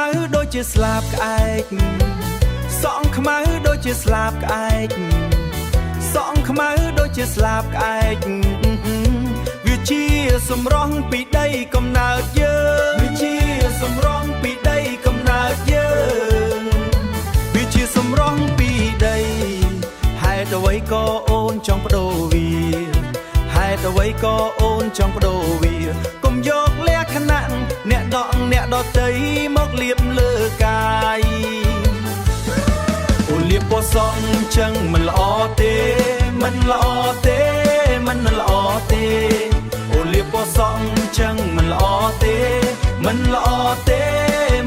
ៅដូចជាស្លាបក្អែកសក់ខ្មៅដូចជាស្លាបក្អែកសក់ខ្មៅដូចជាស្លាបក្អែកវាជាសម្រស់ពីដីកំណើតយើងវាជាសម្រស់ពីដីកំណើតយើងវាជាសម្រស់ពីដីហេតុអ្វីក៏អូនចង់បដូរវាហេតុអ្វីក៏អូនចង់បដូរវាកុំយកលក្ខណៈអ្នកដតីមកលៀបលើកាយអូនលៀបពណ៌សក់ចឹងមិនល្អទេមិនល្អទេមិនល្អទេអូនលៀបពណ៌សក់ចឹងមិនល្អទេមិនល្អទេ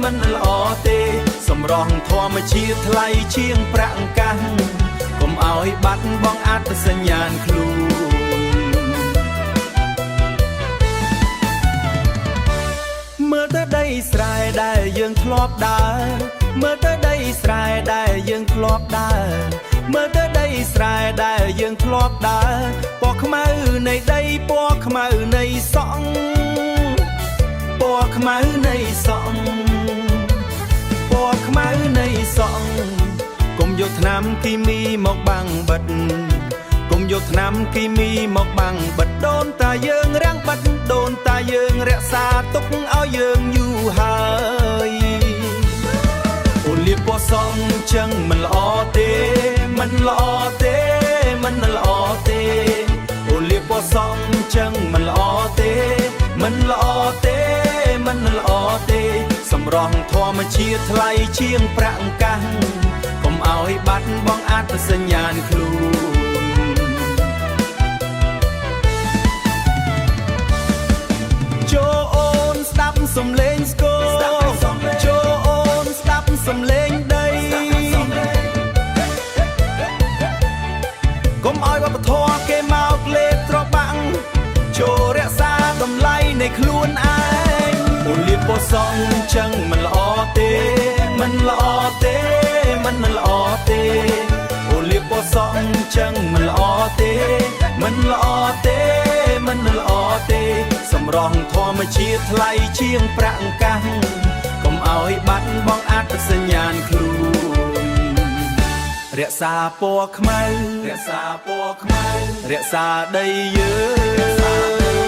មិនល្អទេសម្រស់ធម្មជាតិថ្លៃជាងប្រាក់កាសកុំឲ្យបាត់បង់អត្តសញ្ញាណខ្លួនមើលទៅដីស្រែដែលយើងធ្លាប់ដើរមើលទៅដីស្រែដែលយើងធ្លាប់ដើរមើលទៅដីស្រែដែលយើងធ្លាប់ដើរពណ៌ខ្មៅនៃដីពណ៌ខ្មៅនៃសក់ពណ៌ខ្មៅនៃសក់ពណ៌ខ្មៅនៃសក់កុំយកថ្នាំគីមីមកបាំងបិទកុំយកថ្នាំគីមីមកបាំងបិទដូនតាយើងរាំងបិទដូនតាយើងរក្សាទុកឲ្យយើងយូរហើយអូនលៀបពណ៌សក់ចឹងមិនល្អទេមិនល្អទេមិនល្អទេអូនលៀបពណ៌សក់ចឹងមិនល្អទេមិនល្អទេមិនល្អទេសម្រស់ធម្មជាតិថ្លៃជាងប្រាក់កាសកុំឲ្យបាត់បង់អត្តសញ្ញាណខ្លួនចូលអូនស្ដាប់សំឡេងស្គរចូលអូនស្ដាប់សំឡេងដីកុំឲ្យវប្បធម៌គេមកលេបត្របាំងចូលរក្សាតម្លៃនៃខ្លួនឯងអូនលៀបពណ៌សក់ចឹងមិនល្អទេមិនល្អទេមិនល្អទេអូនលៀបពណ៌សក់ចឹងមិនល្អទេមិនល្អទេមិនល្អទេសម្រស់ធម្មជាតិថ្លៃជាងប្រាក់កាសកុំឲ្យបាត់បង់អត្តសញ្ញាណខ្លួនរក្សាពណ៌ខ្មៅរក្សាពណ៌ខ្មៅរក្សាដីយើង